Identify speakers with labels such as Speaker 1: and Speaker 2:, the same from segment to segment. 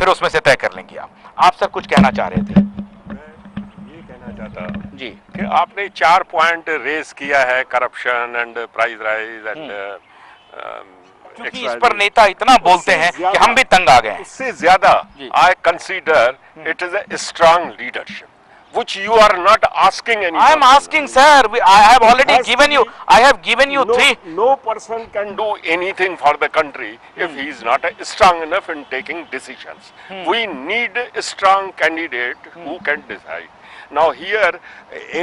Speaker 1: फिर उसमें से तय कर लेंगे। आप सर कुछ कहना चाह रहे थे?
Speaker 2: मैं ये कहना चाहता
Speaker 1: जी
Speaker 2: कि आपने 4 पॉइंट रेज किया है, corruption and price rise and
Speaker 1: क्योंकि इस पर नेता इतना बोलते हैं कि हम भी तंग आ गए हैं।
Speaker 2: उससे ज्यादा
Speaker 1: जी।
Speaker 2: I consider it is a strong leadership which you are not asking any
Speaker 1: I am
Speaker 2: person.
Speaker 1: asking, sir. I have already
Speaker 2: Has to
Speaker 1: given you.
Speaker 2: be-
Speaker 1: I have given you
Speaker 2: no,
Speaker 1: 3.
Speaker 2: no person can do anything for the country if he is not strong enough in taking decisions. We need a strong candidate who can decide. Now here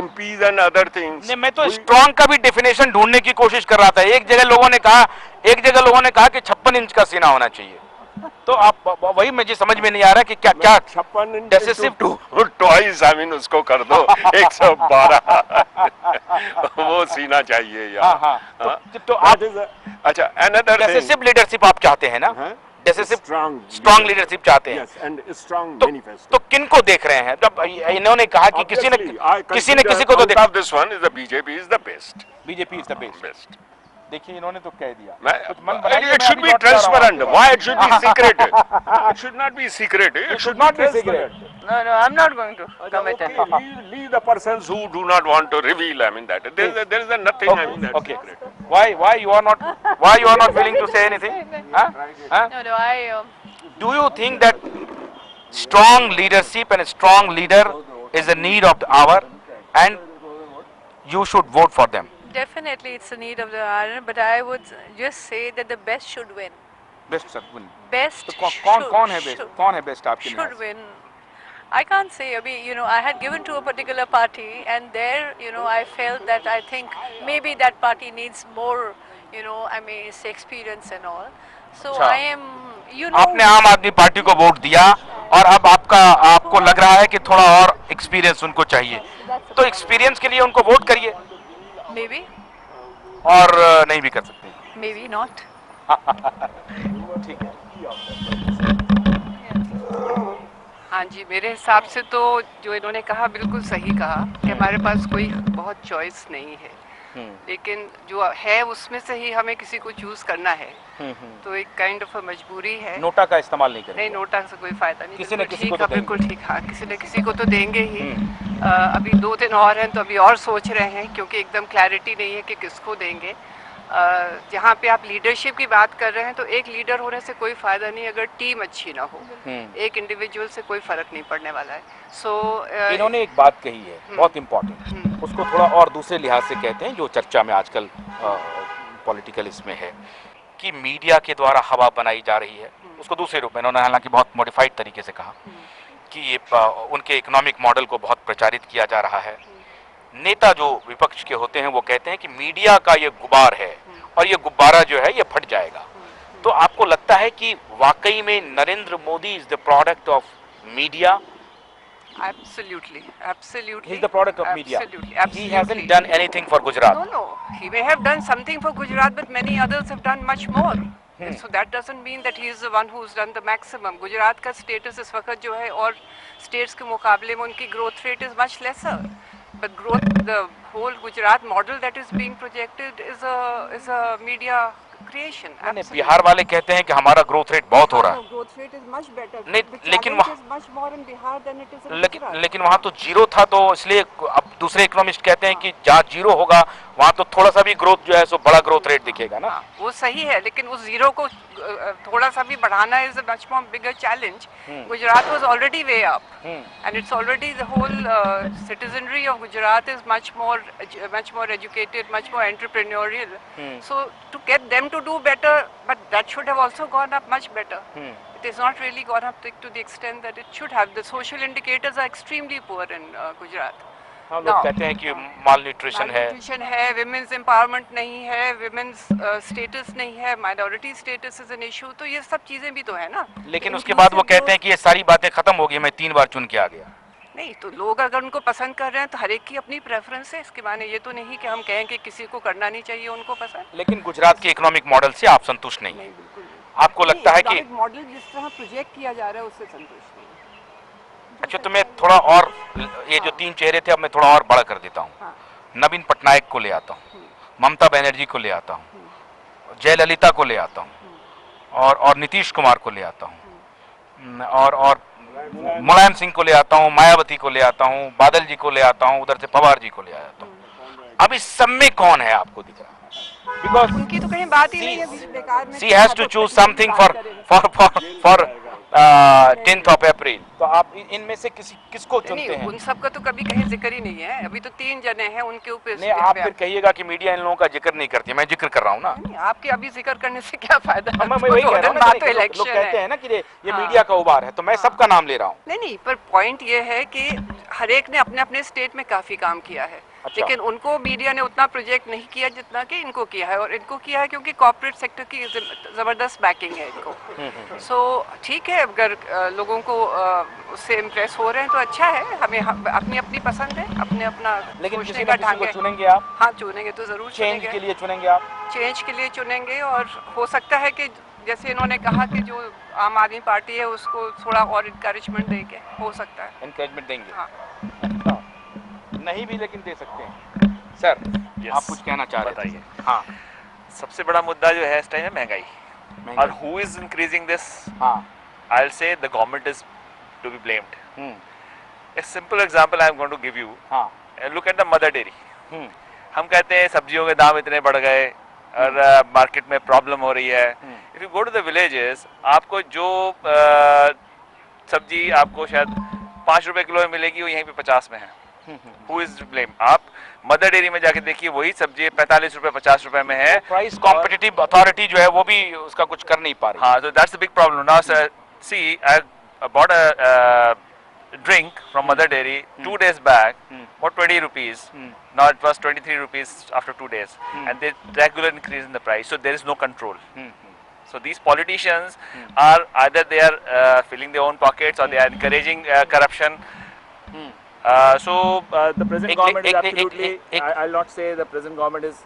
Speaker 2: MPs and other things.
Speaker 1: नहीं, मैं तो strong का भी definition ढूंढने की कोशिश कर रहा था। एक जगह लोगों ने कहा कि 56 इंच का सीना होना चाहिए। तो आप वही मुझे समझ में नहीं आ रहा कि क्या क्या
Speaker 2: 56 inch
Speaker 1: decisive
Speaker 2: toys I mean उसको कर दो 112 वो सीना चाहिए यार।
Speaker 1: हाँ। तो आप
Speaker 2: अच्छा अनदर
Speaker 1: डेसिसिव लीडरशिप आप चाहते हैं ना? डेसिसिव स्ट्रांग लीडरशिप चाहते हैं।
Speaker 2: And strong manifesto.
Speaker 1: तो किन को देख रहे हैं? जब इन्होंने कहा कि किसी ने किसी को तो देखा।
Speaker 2: This one is the BJP is the best.
Speaker 1: BJP is the best. देखिए इन्होंने तो कह दिया।
Speaker 2: It should be transparent. Why it should be secret? It should not be secret. It should not be secret.
Speaker 3: No, I'm not going to comment on it.
Speaker 2: Leave the persons who do not want to reveal. I mean that there is nothing. I mean that.
Speaker 1: Okay. Why you are not willing to say anything?
Speaker 3: No,
Speaker 1: Do you think that strong leadership and a strong leader is a need of the hour, and you should vote for them?
Speaker 3: definitely it's a need of the hour, but I would just say that the best should win.
Speaker 1: Best sir win.
Speaker 3: Best
Speaker 1: तो कौन है best? कौन है best आपके
Speaker 3: should
Speaker 1: लिए?
Speaker 3: win. I can't say. Abhi, I had given to a particular party, and there, I felt that I think maybe that party needs more, I mean, it's experience and all. So
Speaker 1: अच्छा।
Speaker 3: I am,
Speaker 1: आपने आम आदमी party को vote दिया और अब आपको लग रहा है कि थोड़ा और एक्सपीरियंस उनको चाहिए, तो एक्सपीरियंस के लिए उनको वोट करिए।
Speaker 3: maybe,
Speaker 1: और नहीं भी कर सकते।
Speaker 3: maybe not.
Speaker 1: ठीक है।
Speaker 4: हाँ जी, मेरे हिसाब से तो जो इन्होंने कहा बिल्कुल सही कहा कि हमारे पास कोई बहुत चॉइस नहीं है, लेकिन जो है उसमें से ही हमें किसी को चूज करना है। तो एक काइंड ऑफ मजबूरी है।
Speaker 1: नोटा का इस्तेमाल नहीं करेंगे।
Speaker 4: नहीं, नोटा से कोई फायदा नहीं।
Speaker 1: किसी न किसी को तो
Speaker 4: बिल्कुल ठीक। हाँ, किसी न किसी को तो देंगे ही। अभी 2 दिन और हैं तो अभी और सोच रहे हैं, क्योंकि एकदम क्लैरिटी नहीं है कि किसको देंगे। जहाँ पे आप लीडरशिप की बात कर रहे हैं तो एक लीडर होने से कोई फ़ायदा नहीं अगर टीम अच्छी ना हो। एक इंडिविजुअल से कोई फ़र्क नहीं पड़ने वाला है।
Speaker 1: इन्होंने एक बात कही है बहुत इम्पोर्टेंट, उसको थोड़ा और दूसरे लिहाज से कहते हैं जो चर्चा में आजकल पॉलिटिकल इसमें है कि मीडिया के द्वारा हवा बनाई जा रही है। उसको दूसरे रूप में इन्होंने हालांकि बहुत मॉडिफाइड तरीके से कहा कि ये उनके इकोनॉमिक मॉडल को बहुत प्रचारित किया जा रहा है। नेता जो विपक्ष के होते हैं वो कहते हैं कि मीडिया का ये गुबार है और ये गुब्बारा जो है ये फट जाएगा। तो आपको लगता है कि वाकई में Narendra Modi is the product of media?
Speaker 4: Absolutely.
Speaker 1: He is the product of media.
Speaker 4: Absolutely.
Speaker 1: He hasn't done anything for Gujarat.
Speaker 4: No. He may have done something for Gujarat, but many others have done much more. So that doesn't mean that he is the one who's done the maximum. Gujarat का status इस वक्त जो है और states के मुकाबले में उनकी growth rate is much lesser. But the whole Gujarat model that is being projected is a media creation.
Speaker 1: Bihar वाले कहते हैं कि हमारा ग्रोथ रेट बहुत हो रहा है।
Speaker 4: Growth rate is much better.
Speaker 1: नहीं, लेकिन
Speaker 4: वहाँ much more in Bihar than it is in Gujarat.
Speaker 1: लेकिन वहाँ तो जीरो था, तो इसलिए अब दूसरे इकोनॉमिस्ट कहते हैं कि जहाँ जीरो होगा वहाँ तो थोड़ा सा भी ग्रोथ जो है सो बड़ा ग्रोथ रेट दिखेगा ना।
Speaker 4: वो सही है, लेकिन उस जीरो को थोड़ा सा भी बढ़ाना is a much more bigger challenge. Gujarat was already way up and it's already the whole citizenry of Gujarat is much more educated, much more entrepreneurial. So to get them to do better, but that should have also gone up much better. It is not really gone up to the extent that it should have. The social indicators are extremely poor in Gujarat.
Speaker 1: हम लोग कहते हैं कि माल nutrition
Speaker 4: है, women's empowerment नहीं है, women's status नहीं है, minority status is an issue. तो ये सब चीजें भी तो है ना।
Speaker 1: लेकिन उसके बाद वो कहते हैं कि ये सारी बातें खत्म हो गई, मैं 3 बार चुन के आ गया।
Speaker 4: नहीं, तो लोग अगर उनको पसंद कर रहे हैं तो हर एक की अपनी प्रेफरेंस है। इसके माने ये तो नहीं कि हम कहें कि किसी को करना नहीं चाहिए उनको पसंद।
Speaker 1: लेकिन गुजरात के इकोनॉमिक मॉडल से आप संतुष्ट नहीं?
Speaker 4: नहीं, बिल्कुल नहीं।
Speaker 1: आपको लगता है कि
Speaker 4: मॉडल जिस तरह प्रोजेक्ट किया जा रहा है उससे संतुष्ट नहीं।
Speaker 1: अच्छा, तो मैं थोड़ा और ये जो 3 चेहरे थे अब मैं थोड़ा और बड़ा कर देता हूँ। नवीन पटनायक को ले आता हूँ, ममता बनर्जी को ले आता हूँ, जयललिता को ले आता हूँ और नीतीश कुमार को ले आता हूँ, और मुलायम सिंह को ले आता हूँ, मायावती को ले आता हूँ, बादल जी को ले आता हूँ, उधर से पवार जी को ले आता हूँ। अब इस सब में कौन है आपको दिख रहा है? बिकॉज
Speaker 4: उनकी तो कहीं बात ही नहीं है बेकार में।
Speaker 1: She has to choose something for 10th of April। तो आप इनमें से किसको चुनते
Speaker 4: नहीं,
Speaker 1: हैं?
Speaker 4: उन सब का तो कभी कहीं जिक्र ही नहीं है। अभी तो 3 जने हैं, उनके ऊपर
Speaker 1: नहीं, आप फिर कहिएगा कि मीडिया इन लोगों का जिक्र नहीं करती। मैं जिक्र कर रहा हूँ ना।
Speaker 4: नहीं, आपके अभी जिक्र करने से क्या फायदा?
Speaker 1: मैं वही कह रहा हूँ ना,
Speaker 4: तो
Speaker 1: लोग कहते हैं ना कि ये मीडिया का उबार है, तो मैं सबका नाम ले रहा हूँ।
Speaker 4: नहीं, पर पॉइंट ये है कि हर एक ने अपने अपने स्टेट में काफी काम किया है।
Speaker 1: अच्छा।
Speaker 4: लेकिन उनको मीडिया ने उतना प्रोजेक्ट नहीं किया जितना कि इनको किया है, और इनको किया है क्योंकि कॉर्पोरेट सेक्टर की जबरदस्त बैकिंग है इनको। सो ठीक है, अगर लोगों को उससे इम्प्रेस हो रहे हैं तो अच्छा है। हमें अपनी अपनी पसंद है, अपने अपना
Speaker 1: लेकिन
Speaker 4: सोचने
Speaker 1: किसी
Speaker 4: का
Speaker 1: न किसी
Speaker 4: ढंग
Speaker 1: को
Speaker 4: है।
Speaker 1: चुनेंगे आप?
Speaker 4: हाँ, चुनेंगे तो जरूर
Speaker 1: चेंज
Speaker 4: चुनेंगे।
Speaker 1: के लिए चुनेंगे आप?
Speaker 4: चेंज के लिए चुनेंगे, और हो सकता है कि जैसे इन्होंने कहा कि जो आम आदमी पार्टी है उसको थोड़ा और इंकरेजमेंट देंगे, हो सकता है।
Speaker 1: एनकरेजमेंट देंगे?
Speaker 4: हाँ।
Speaker 1: अच्छा, नहीं भी लेकिन दे सकते हैं। सर, आप कुछ कहना चाह रहे थे?
Speaker 5: बताइए।
Speaker 1: हाँ,
Speaker 5: सबसे बड़ा मुद्दा जो है इस टाइम है महंगाई। और हु इज इंक्रीजिंग दिस?
Speaker 1: हाँ,
Speaker 5: I will say the government is to be blamed. A simple example I am going to give you.
Speaker 1: हाँ,
Speaker 5: look at the Mother Dairy. हम कहते हैं सब्जियों के दाम इतने बढ़ गए और मार्केट में प्रॉब्लम हो रही है। If you go to the villages, आपको जो सब्जी आपको शायद 5 रुपए किलो में मिलेगी, वो यहीं पे 50 में है। Who is to blame? आप मदर डेयरी में जाके देखिए, वही सब्जी 45 रुपए 50 रुपए में है।
Speaker 1: प्राइस कॉम्पिटिटिव अथॉरिटी जो है वो भी उसका कुछ कर नहीं पा रही।
Speaker 5: हाँ, so that's the big problem. Now, see, I bought a drink from Mother Dairy 2 days back for 20 rupees. Now it was 23 rupees after 2 days, and they regular increase in the price. So there is no control. So these politicians are either they are filling their own pockets or they are encouraging corruption. The present government is absolutely, I'll not say the present government is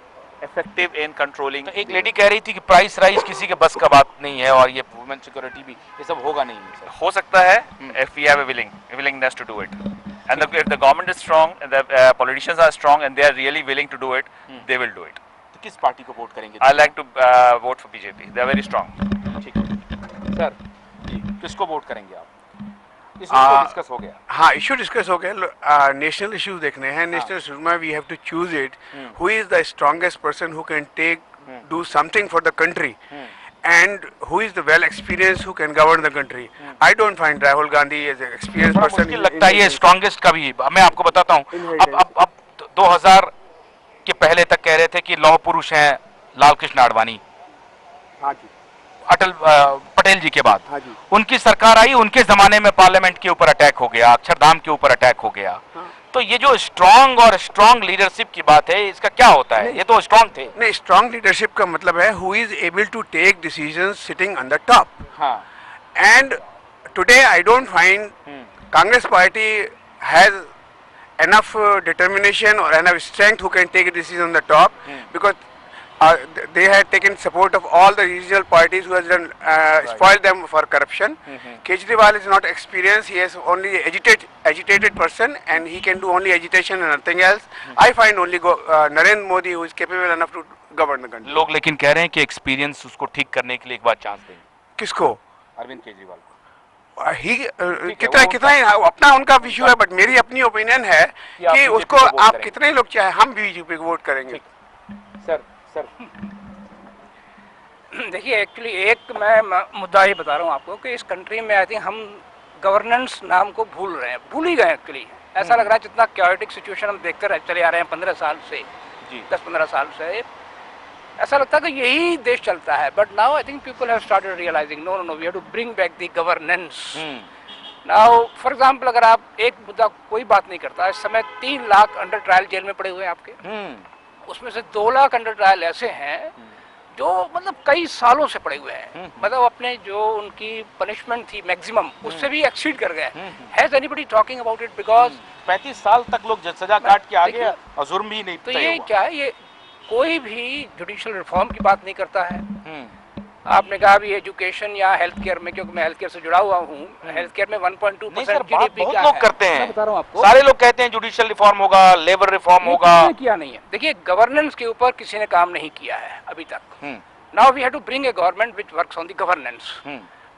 Speaker 5: effective in controlling.
Speaker 1: तो एक lady कह रही थी कि price rise किसी के बस का बात नहीं है, और ये वुमेन सिक्योरिटी भी, ये सब होगा नहीं सर।
Speaker 5: हो सकता है if we have a willingness to do it, and if the government is strong and the politicians are strong and they are really willing to do it, they will do it.
Speaker 1: तो किस party को vote करेंगे?
Speaker 5: I like to vote for BJP. They are very strong.
Speaker 1: ठीक है sir जी, किसको vote करेंगे आप? Issue तो डिस्कस हो गया।
Speaker 6: हाँ, इशू डिस्कस हो गया। नेशनल इश्यूज देखने हैं। नेशनल इश्यूज में we have to choose it who is the strongest person who can take do something for the country, and who is the well experienced who can govern the country. I don't find Rahul Gandhi as an experienced person.
Speaker 1: मुश्किल लगता है ये strongest का भी। मैं आपको बताता हूँ, अब 2000 के पहले तक कह रहे थे कि लौह पुरुष हैं लाल कृष्ण आडवाणी।
Speaker 6: हाँ जी।
Speaker 1: अटल पटेल जी के बाद
Speaker 6: हाँ जी।
Speaker 1: उनकी सरकार आई, उनके जमाने में पार्लियामेंट के ऊपर अटैक हो गया, अक्षरधाम के ऊपर अटैक हो गया। तो ये जो स्ट्रॉन्ग लीडरशिप की बात है, इसका क्या होता है? ये तो स्ट्रॉन्ग थे।
Speaker 6: नहीं, स्ट्रॉन्ग लीडरशिप का मतलब है who is able to take decisions sitting on the top.
Speaker 1: हाँ।
Speaker 6: And today I don't find Congress party has enough determination or enough strength who can take a decision on the top, because they had taken support of all the regional parties who has done spoiled them for corruption. Kejriwal is not experienced. He is only agitated person, and he can do only agitation and nothing else. I find only Narendra Modi who is capable enough to govern the country.
Speaker 1: लोग लेकिन कह रहे हैं कि experience उसको ठीक करने के लिए एक बार चांस देंगे।
Speaker 6: किसको?
Speaker 1: अरविंद केजरीवाल को।
Speaker 6: कितना अपना उनका इशू है, बट मेरी अपनी ओपिनियन है कि उसको आप कितने लोग चाहे, हम बीजेपी को वोट करेंगे।
Speaker 1: सर
Speaker 7: देखिए, एक्चुअली एक मैं मुद्दा ही बता रहा हूँ आपको कि इस कंट्री में आई थिंक हम गवर्नेंस नाम को भूल रहे हैं, भूल ही गए एक्चुअली। ऐसा लग रहा है जितना क्योटिक सिचुएशन हम देखते चले आ रहे हैं 15 साल से, 10-15 साल से, ऐसा लगता है कि यही देश चलता है। But now I think people have started realising no no no we have to bring back the governance. Now for example, अगर आप एक मुद्दा कोई बात नहीं करता, इस समय 3 लाख अंडर ट्रायल जेल में पड़े हुए हैं आपके, उसमें से 2 लाख अंडर ट्रायल ऐसे हैं जो मतलब कई सालों से पड़े हुए हैं, मतलब अपने जो उनकी पनिशमेंट थी मैक्सिमम उससे भी एक्सीड कर गए। Has anybody talking about it? Because
Speaker 1: 35 साल तक लोग सजा काट के आगे और जुर्म भी नहीं।
Speaker 7: तो ये क्या है, ये कोई भी जुडिशियल रिफॉर्म की बात नहीं करता है। आपने कहा अभी एजुकेशन या हेल्थ केयर में, क्योंकि मैं हेल्थ केयर से जुड़ा हुआ हूँ, हेल्थ केयर में 1.2% जीडीपी
Speaker 1: बहुत लोग करते हैं,
Speaker 7: बता रहा हूँ आपको।
Speaker 1: सारे लोग कहते हैं जुडिशियल रिफॉर्म होगा, लेबर रिफॉर्म होगा,
Speaker 7: किया नहीं है। देखिए, गवर्नेंस के ऊपर किसी ने काम नहीं किया है अभी तक। Now we have to bring a government which works on the governance.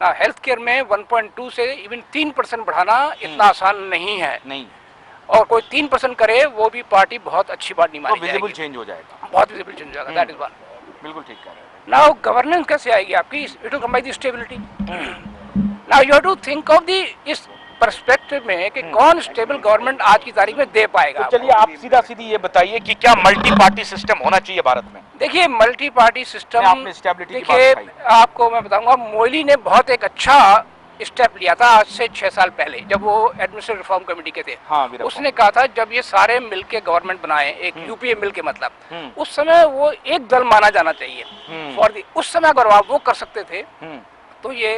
Speaker 7: ना हेल्थ केयर में 1.2 से इवन 3% बढ़ाना इतना आसान नहीं है,
Speaker 1: नहीं,
Speaker 7: और कोई 3% करे वो भी पार्टी बहुत अच्छी बात नहीं
Speaker 1: तो
Speaker 7: मानी
Speaker 1: विजिबल
Speaker 7: जाएगी,
Speaker 1: चेंज हो जाएगा।
Speaker 7: बहुत विजिबल चेंज हो जाएगा। That is one.
Speaker 1: बिल्कुल ठीक कह रहे हैं।
Speaker 7: नाउ गवर्नेंस कैसे आएगी आपकी? It will come by the stability. Now you have to think of the इस पर्सपेक्टिव में कि कौन स्टेबल गवर्नमेंट आज की तारीख में दे पाएगा।
Speaker 1: तो चलिए आप सीधा सीधी ये बताइए कि क्या मल्टी पार्टी सिस्टम होना चाहिए भारत में?
Speaker 7: देखिए मल्टी पार्टी सिस्टम,
Speaker 1: आपने stability की
Speaker 7: देखिए
Speaker 1: बात बताई।
Speaker 7: आपको मैं बताऊंगा, मोदी ने बहुत एक अच्छा स्टेप लिया था आज से 6 साल पहले, जब वो एडमिनिस्ट्रेटिव रिफॉर्म कमेटी के थे।
Speaker 1: हाँ, वीरप्पन।
Speaker 7: उसने कहा था जब ये सारे मिलके गवर्नमेंट बनाए, एक यूपीए मिलके, मतलब उस समय वो एक दल माना जाना चाहिए फॉर दी, उस समय अगर आप वो कर सकते थे तो ये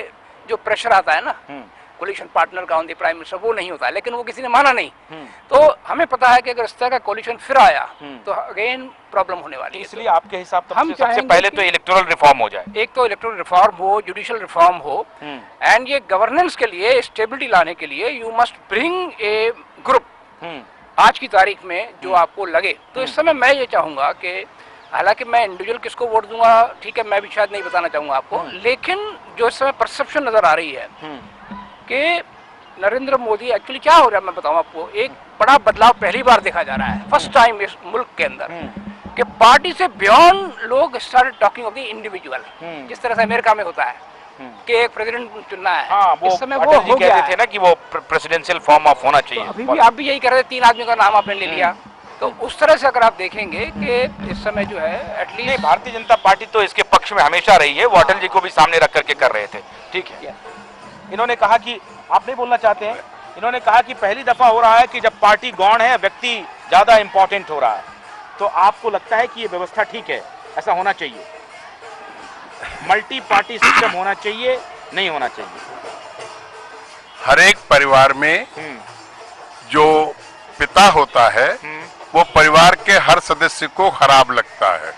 Speaker 7: जो प्रेशर आता है ना कोलिशन पार्टनर का ऑन द प्राइम मिनिस्टर, वो नहीं होता, लेकिन वो किसी ने माना नहीं। तो हमें पता है कि अगर इस तरह का कोलिशन फिर आया तो अगेन प्रॉब्लम होने वाली है।
Speaker 1: इसलिए आपके हिसाब से
Speaker 7: हम
Speaker 1: सबसे
Speaker 7: चाहेंगे
Speaker 1: पहले
Speaker 7: कि-
Speaker 1: तो इलेक्टोरल रिफॉर्म हो जाए।
Speaker 7: एक तो इलेक्टोरल रिफॉर्म हो, जुडिशियल रिफॉर्म हो, एंड ये गवर्नेंस के लिए स्टेबिलिटी लाने के लिए you must bring a group आज की तारीख में जो आपको लगे। तो इस समय मैं ये चाहूंगा कि हालांकि मैं इंडिविजुअल किसको वोट दूंगा, ठीक है, मैं भी शायद नहीं बताना चाहूंगा आपको, लेकिन जो इस समय परसेप्शन नजर आ रही है कि नरेंद्र मोदी, एक्चुअली क्या हो रहा है मैं बताऊं आपको, एक बड़ा बदलाव पहली बार देखा जा रहा है, फर्स्ट टाइम इस मुल्क के अंदर, कि पार्टी से बियॉन्ड लोग start talking of the individual, जिस तरह से अमेरिका में होता है कि एक प्रेसिडेंट चुनना है।
Speaker 1: हाँ, वो
Speaker 7: इस समय
Speaker 1: अटल
Speaker 7: वो
Speaker 1: जी
Speaker 7: हो गया
Speaker 1: कहते थे ना कि वो प्रेसिडेंशियल फॉर्म ऑफ होना चाहिए।
Speaker 7: अभी भी आप भी यही कर रहे थे, 3 आदमी का नाम आपने ले लिया। तो उस तरह से अगर आप देखेंगे कि इस समय जो है
Speaker 1: नहीं,
Speaker 7: एटलीस्ट
Speaker 1: भारतीय जनता पार्टी तो इसके पक्ष में हमेशा रही है, वो अटल जी को भी सामने रख करके कर रहे थे। ठीक है, इन्होंने कहा कि आप नहीं बोलना चाहते हैं, इन्होंने कहा कि पहली दफा हो रहा है कि जब पार्टी गौण है, व्यक्ति ज्यादा इंपॉर्टेंट हो रहा है। तो आपको लगता है कि ये व्यवस्था ठीक है, ऐसा होना चाहिए, मल्टी पार्टी सिस्टम होना चाहिए, नहीं होना चाहिए?
Speaker 8: हर एक परिवार में जो पिता होता है वो परिवार के हर सदस्य को खराब लगता है।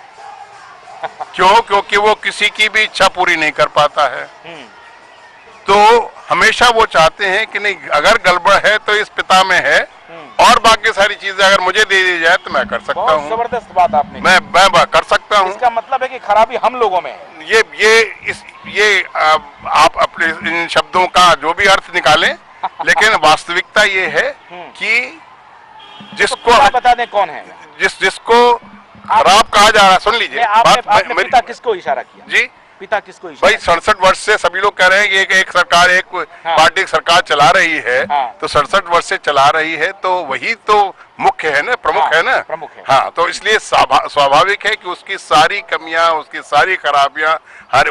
Speaker 8: क्यों? क्योंकि वो किसी की भी इच्छा पूरी नहीं कर पाता है। तो हमेशा वो चाहते हैं कि नहीं, अगर गड़बड़ है तो इस पिता में है, और बाकी सारी चीजें अगर मुझे दे दी जाए तो मैं कर सकता
Speaker 1: बहुत
Speaker 8: हूँ,
Speaker 1: जबरदस्त बात आपने
Speaker 8: मैं कर सकता हूँ।
Speaker 1: इसका मतलब है कि खराबी हम लोगों में है।
Speaker 8: ये आप अपने इन शब्दों का जो भी अर्थ निकालें, लेकिन वास्तविकता ये है कि जिसको
Speaker 1: तो बता दें कौन है?
Speaker 8: जिसको खराब कहा जा रहा है, सुन लीजिए
Speaker 1: आपने पिता किसको इशारा किया?
Speaker 8: जी,
Speaker 1: पिता किसको इशारा
Speaker 8: भाई 67 वर्ष से सभी लोग कह रहे हैं कि एक सरकार, एक पार्टी सरकार चला रही है, तो 67 वर्ष से चला रही है, तो वही तो मुख्य है ना, प्रमुख है ना,
Speaker 1: प्रमुख है।
Speaker 8: हाँ, तो इसलिए स्वाभाविक है कि उसकी सारी कमियां, उसकी सारी खराबियां,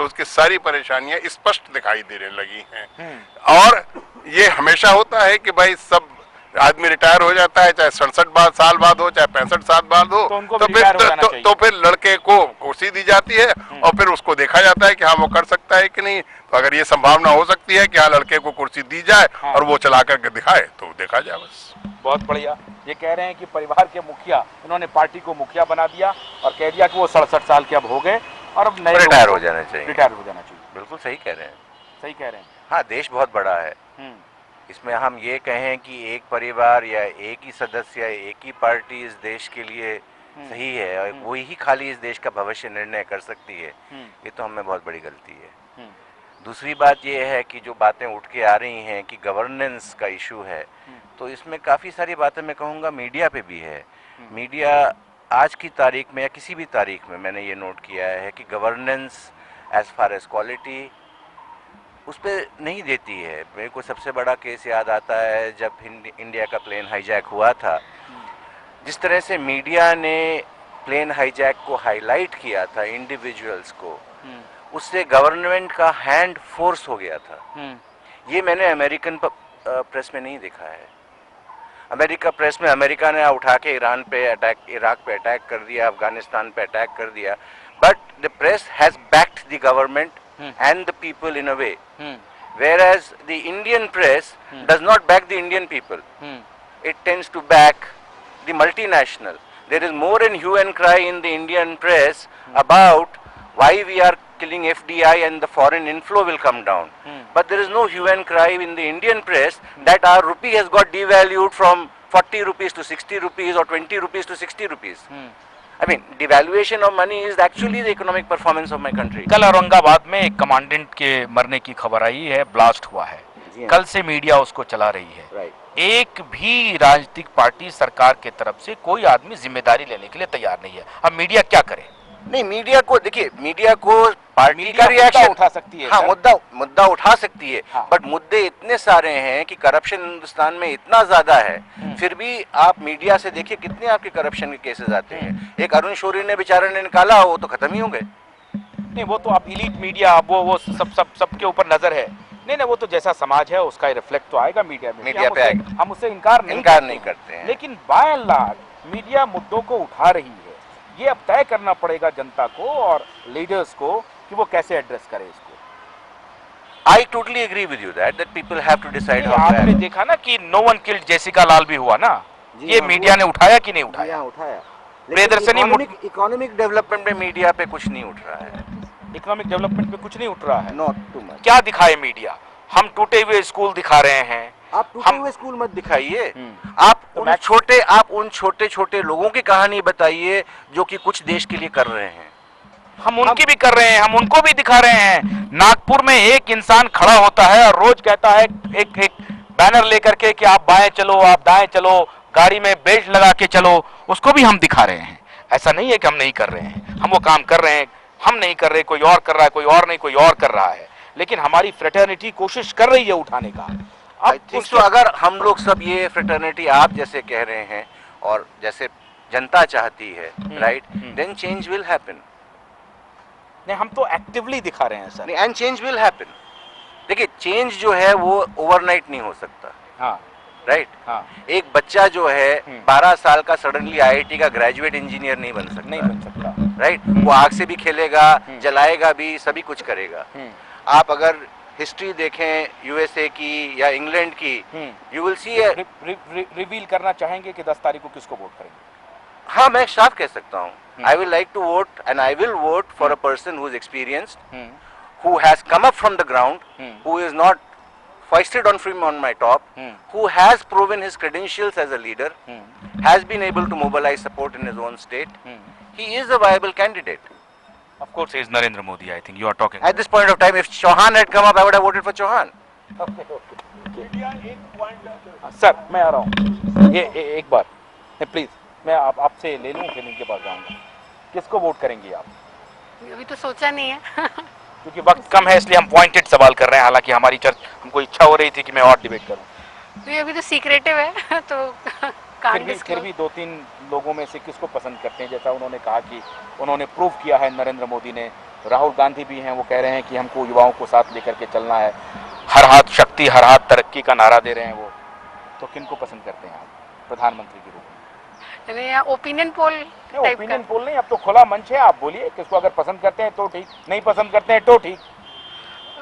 Speaker 8: उसकी सारी परेशानियां स्पष्ट दिखाई देने लगी हैं। और ये हमेशा होता है कि भाई सब आदमी रिटायर हो जाता है, चाहे 67 साल बाद हो, चाहे 65 साल बाद हो, तो फिर लड़के को कुर्सी दी जाती है और फिर उसको देखा जाता है कि हाँ वो कर सकता है कि नहीं। तो अगर ये संभावना हो सकती है कि हाँ लड़के को कुर्सी दी जाए और वो चला करके दिखाए, तो देखा जाए बस।
Speaker 1: बहुत बढ़िया। ये कह रहे हैं कि परिवार के मुखिया, इन्होंने पार्टी को मुखिया बना दिया और कह दिया कि वो 67 साल के अब हो गए और अब नए
Speaker 5: रिटायर हो जाना चाहिए।
Speaker 1: रिटायर हो जाना चाहिए।
Speaker 5: बिल्कुल सही कह रहे हैं।
Speaker 1: सही कह रहे हैं।
Speaker 5: हाँ, देश बहुत बड़ा है, इसमें हम ये कहें कि एक परिवार या एक ही सदस्य या एक ही पार्टी इस देश के लिए सही है और वही ही खाली इस देश का भविष्य निर्णय कर सकती है, ये तो हमें बहुत बड़ी गलती है। दूसरी बात ये है कि जो बातें उठ के आ रही हैं कि गवर्नेंस का इशू है, तो इसमें काफ़ी सारी बातें मैं कहूँगा मीडिया पे भी है। मीडिया आज की तारीख में या किसी भी तारीख में मैंने ये नोट किया है कि governance as far as quality उस पर नहीं देती है। मेरे को सबसे बड़ा केस याद आता है जब इंडिया का प्लेन हाईजैक हुआ था, जिस तरह से मीडिया ने प्लेन हाईजैक को हाईलाइट किया था इंडिविजुअल्स को, उससे गवर्नमेंट का हैंड फोर्स हो गया था। ये मैंने अमेरिकन प्रेस में नहीं देखा है। अमेरिका प्रेस में अमेरिका ने उठा के ईरान पे अटैक, इराक पे अटैक कर दिया, अफगानिस्तान पे अटैक कर दिया, but the press has backed the government and the people in a way, whereas the Indian press does not back the Indian people. It tends to back the multinational. There is more in hue and cry in the Indian press about why we are killing FDI and the foreign inflow will come down. But there is no hue and cry in the Indian press that our rupee has got devalued from 40 rupees to 60 rupees or 20 rupees to 60 rupees.
Speaker 9: I mean, devaluation of money is actually the economic performance of my country.
Speaker 1: कल औरंगाबाद में एक commandant के मरने की खबर आई है, blast हुआ है, कल से मीडिया उसको चला रही है।
Speaker 9: Right.
Speaker 1: एक भी राजनीतिक पार्टी सरकार के तरफ से कोई आदमी जिम्मेदारी लेने के लिए तैयार नहीं है। अब मीडिया क्या करे?
Speaker 9: नहीं, मीडिया को देखिए, मीडिया को पार्टी का
Speaker 1: मीडिया
Speaker 9: रिएक्शन
Speaker 1: मुद्दा उठा सकती है।
Speaker 9: हाँ,
Speaker 1: सर।
Speaker 9: मुद्दा उठा सकती है,
Speaker 1: हाँ।
Speaker 9: बट मुद्दे इतने सारे हैं कि करप्शन हिंदुस्तान में इतना ज्यादा है, फिर भी आप मीडिया से देखिए कितने आपके करप्शन के केसेस आते हैं। एक अरुण शौरी ने बेचारे ने निकाला, वो तो खत्म ही हो गए।
Speaker 1: नहीं, वो तो आप इलीट मीडिया, अब वो सबके ऊपर नजर है। नहीं, वो तो जैसा समाज है उसका रिफ्लेक्ट तो आएगा मीडिया में।
Speaker 9: मीडिया पे आएगा,
Speaker 1: हम उससे इनकार नहीं
Speaker 9: करते हैं।
Speaker 1: लेकिन बाय एंड लार्ज मीडिया मुद्दों को उठा रही है। ये अब तय करना पड़ेगा जनता को और लीडर्स को कि वो कैसे एड्रेस करे इसको।
Speaker 9: I totally agree with you that people have to decide how to
Speaker 1: आपने
Speaker 9: act.
Speaker 1: देखा ना कि नो वन किल्ड जेसिका लाल भी हुआ ना, ये मीडिया ने उठाया कि नहीं उठाया? प्रियदर्शनी
Speaker 9: इकोनॉमिक डेवलपमेंट में मीडिया पे कुछ नहीं उठ रहा है।
Speaker 1: इकोनॉमिक डेवलपमेंट पे कुछ नहीं उठ रहा है।
Speaker 9: Not too much.
Speaker 1: क्या दिखाए मीडिया? हम टूटे हुए स्कूल दिखा रहे हैं।
Speaker 9: आप टूटे हुए स्कूल मत दिखाइए, आप
Speaker 1: तो
Speaker 9: उन छोटे लोगों की कहानी बताइए जो कि कुछ देश के लिए कर रहे हैं।
Speaker 1: हम उनकी भी कर रहे हैं, हम उनको भी दिखा रहे हैं। नागपुर में एक इंसान खड़ा होता है और रोज कहता है एक बैनर लेकर के कि आप बाएं चलो, आप दाएं चलो, गाड़ी में बेल्ट लगा के चलो, उसको भी हम दिखा रहे हैं। ऐसा नहीं है कि हम नहीं कर रहे हैं, हम वो काम कर रहे हैं। हम नहीं कर रहे, कोई और कर रहा है, कोई और नहीं, कोई और कर रहा है, लेकिन हमारी फ्रेटर्निटी कोशिश कर रही है उठाने का।
Speaker 9: तो अगर हम लोग सब ये फ्रेटर्निटी आप जैसे कह रहे हैं और जैसे जनता चाहती है, right, then change will happen.
Speaker 1: नहीं, हम तो एक्टिवली दिखा रहे हैं sir.
Speaker 9: And change will happen. देखिए, चेंज जो है वो ओवरनाइट नहीं हो सकता।
Speaker 1: हाँ,
Speaker 9: राइट।
Speaker 1: हाँ।
Speaker 9: एक बच्चा जो है 12 साल का सडनली IIT का ग्रेजुएट इंजीनियर नहीं बन सकता। राइट। वो आग से भी खेलेगा, जलाएगा भी, सभी कुछ करेगा। आप अगर हिस्ट्री देखें USA की या इंग्लैंड की, यू विल सी।
Speaker 1: रिवील करना चाहेंगे कि 10 तारीख को किसको वोट करेंगे?
Speaker 9: हाँ, मैं साफ कह सकता हूँ, I will like to vote and I will vote for a person who is experienced, who has come up from the ground, who is not foisted on my top, who has proven his credentials as a leader, has been able to mobilize support in his own state. He is a viable candidate.
Speaker 1: Of course, he is Narendra Modi. I think you are talking.
Speaker 9: At this point of time, if Chauhan had come up, I would have voted for Chauhan.
Speaker 1: Sir, मैं आ रहा हूँ। ये एक बार please, मैं आपसे ले लूँ, फिर इनके पास जाऊँगा। किसको वोट करेंगी आप?
Speaker 3: अभी तो सोचा नहीं है।
Speaker 1: क्योंकि वक्त कम है, इसलिए हम पॉइंटेड सवाल कर रहे हैं। हालांकि हमारी हमको इच्छा हो रही थी कि मैं और डिबेट करूं।
Speaker 3: तो ये अभी तो सीक्रेटिव है, तो
Speaker 1: फिर भी 2-3 लोगों में से किसको पसंद करते हैं? जैसा उन्होंने कहा कि उन्होंने प्रूव किया है नरेंद्र मोदी ने, राहुल गांधी भी हैं, वो कह रहे हैं कि हमको युवाओं को साथ लेकर के चलना है, हर हाथ शक्ति, हर हाथ तरक्की का नारा दे रहे हैं वो। तो किनको पसंद करते हैं आप प्रधानमंत्री के रूप में?
Speaker 3: ओपिनियन पोल
Speaker 1: नहीं, अब तो खुला मंच है, आप बोलिए किसको अगर पसंद करते हैं तो ठीक, नहीं पसंद करते हैं तो ठीक।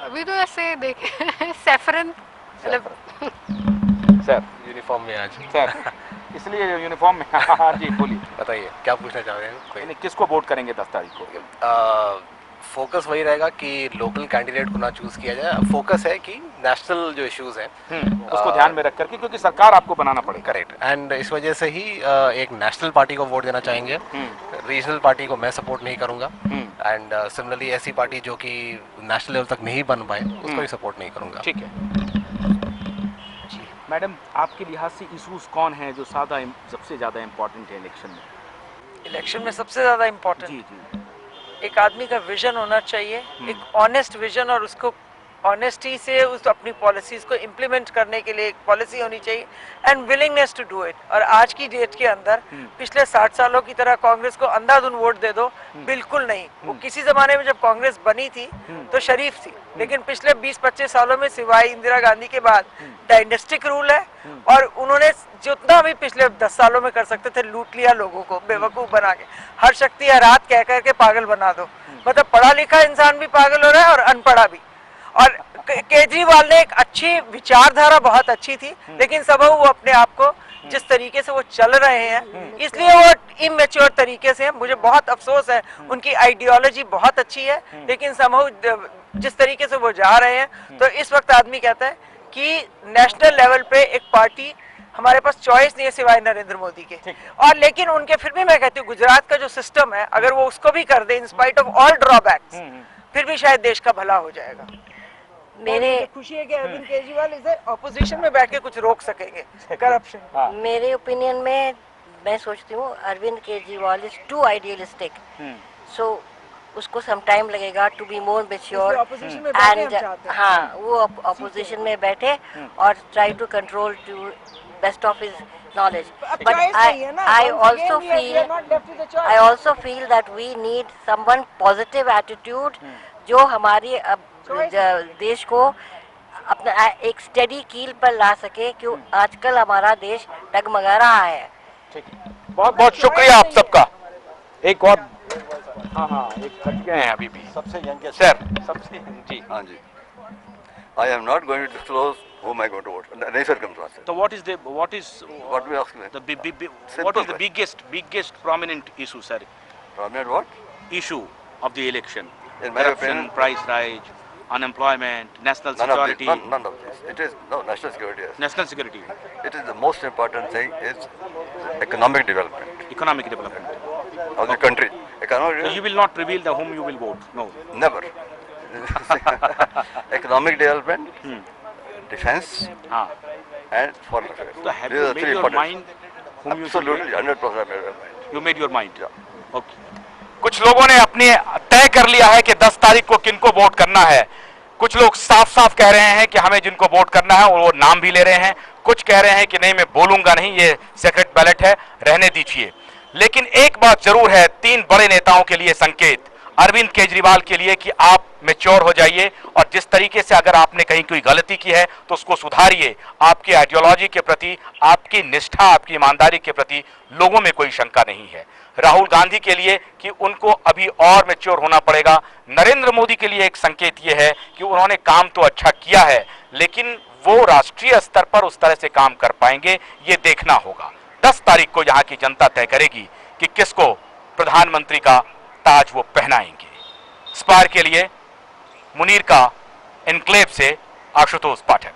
Speaker 3: अभी तो ऐसे देखे सैफरन
Speaker 1: सर
Speaker 10: यूनिफॉर्म में आज
Speaker 1: सर इसलिए यूनिफॉर्म में। हाँ जी, बोलिए,
Speaker 10: बताइए क्या पूछना चाह रहे हैं?
Speaker 1: कोई किसको वोट करेंगे 10 तारीख को?
Speaker 10: फोकस वही रहेगा कि लोकल कैंडिडेट को ना चूज किया जाए। फोकस है कि नेशनल जो इश्यूज हैं
Speaker 1: उसको ध्यान में रख करके, क्योंकि सरकार आपको बनाना पड़ेगा।
Speaker 10: करेक्ट। एंड इस वजह से ही एक नेशनल पार्टी को वोट देना चाहेंगे। रीजनल पार्टी को मैं सपोर्ट नहीं करूंगा। एंड सिमिलरली ऐसी पार्टी जो कि नेशनल लेवल तक नहीं बन पाए उसको भी सपोर्ट नहीं करूंगा।
Speaker 1: ठीक है मैडम, आपके लिहाज से इश्यूज कौन हैं जो सबसे ज़्यादा इम्पोर्टेंट है इलेक्शन में?
Speaker 11: इलेक्शन में सबसे ज़्यादा इम्पोर्टेंट
Speaker 1: जी
Speaker 11: एक आदमी का विजन होना चाहिए, एक ऑनेस्ट विजन, और उसको ऑनेस्टी से उस अपनी पॉलिसीज को इम्प्लीमेंट करने के लिए एक पॉलिसी होनी चाहिए and willingness to do it. और आज की डेट के अंदर पिछले 60 सालों की तरह कांग्रेस को अंधाधुन वोट दे दो, बिल्कुल नहीं। वो किसी जमाने में जब कांग्रेस बनी थी तो शरीफ थी, लेकिन पिछले 20-25 सालों में सिवाय इंदिरा गांधी के बाद डायनेस्टिक रूल है, और उन्होंने जितना भी पिछले 10 सालों में कर सकते थे लूट लिया लोगों को, बेवकूफ बना के, हर शक्ति हर रात कह करके पागल बना दो। मतलब पढ़ा लिखा इंसान भी पागल हो रहा है और अनपढ़ा भी। और केजरीवाल ने एक अच्छी विचारधारा बहुत अच्छी थी, लेकिन सब वो अपने आप को जिस तरीके से वो चल रहे हैं इसलिए वो इमेच्योर तरीके से, मुझे बहुत अफसोस है। उनकी आइडियोलॉजी बहुत अच्छी है, लेकिन समूह जिस तरीके से वो जा रहे हैं, तो इस वक्त आदमी कहता है कि नेशनल लेवल पे एक पार्टी हमारे पास चॉइस नहीं है सिवाय नरेंद्र मोदी के। और लेकिन उनके फिर भी मैं कहती हूँ गुजरात का जो सिस्टम है अगर वो उसको भी कर दे in spite of all drawbacks, फिर भी शायद देश का भला हो जाएगा। मेरे खुशी है कि अरविंद केजरीवाल इसे ऑपोजिशन में बैठ के कुछ रोक सकेंगे करप्शन।
Speaker 12: मेरे ओपिनियन में मैं सोचती हूँ Arvind Kejriwal is too idealistic, so उसको सम टाइम लगेगा to be more mature and हाँ वो ऑपोजिशन में बैठे और try to control to best of his knowledge. But I also feel that we need someone positive attitude जो हमारी देश को अपना एक स्टेडी कील पर ला सके, क्यों आजकल हमारा देश डगमगा रहा है।
Speaker 1: बहुत बहुत शुक्रिया आप सबका। एक और हाँ एक कट गए हैं अभी भी
Speaker 13: सबसे यंग
Speaker 1: सर सबसे जी
Speaker 13: हाँ जी। I am not going to disclose whom I go to vote under any circumstances.
Speaker 1: So what is
Speaker 13: what do you ask me?
Speaker 1: What is the biggest prominent issue, sir?
Speaker 13: Prominent what?
Speaker 1: Issue of the election.
Speaker 13: In my opinion,
Speaker 1: price rise, unemployment, national security.
Speaker 13: None of this. It is national security. Yes.
Speaker 1: National security.
Speaker 13: It is the most important thing is economic development.
Speaker 1: Economic development
Speaker 13: of the country.
Speaker 1: So you will not reveal whom you will vote. No.
Speaker 13: Never. Economic development, defense, and foreign affairs.
Speaker 1: So have you made your mind whom
Speaker 13: Absolutely, 100% made your mind.
Speaker 1: You made your mind. Yeah. Okay. कुछ लोगों ने अपने तय कर लिया है कि 10 तारीख को किनको वोट करना है। कुछ लोग साफ साफ कह रहे हैं कि हमें जिनको वोट करना है और वो नाम भी ले रहे हैं। कुछ कह रहे हैं कि नहीं मैं बोलूंगा नहीं, ये सीक्रेट बैलेट है, रहने दीजिए। लेकिन एक बात जरूर है, 3 बड़े नेताओं के लिए संकेत, अरविंद केजरीवाल के लिए कि आप मैच्योर हो जाइए और जिस तरीके से अगर आपने कहीं कोई गलती की है तो उसको सुधारिए। आपकी आइडियोलॉजी के प्रति, आपकी निष्ठा, आपकी ईमानदारी के प्रति लोगों में कोई शंका नहीं है। राहुल गांधी के लिए कि उनको अभी और मैच्योर होना पड़ेगा। नरेंद्र मोदी के लिए एक संकेत ये है कि उन्होंने काम तो अच्छा किया है, लेकिन वो राष्ट्रीय स्तर पर उस तरह से काम कर पाएंगे, ये देखना होगा। 10 तारीख को यहाँ की जनता तय करेगी कि किसको प्रधानमंत्री का ताज वो पहनाएंगे। स्पार के लिए मुनीर का एनक्लेव से आशुतोष पाठक।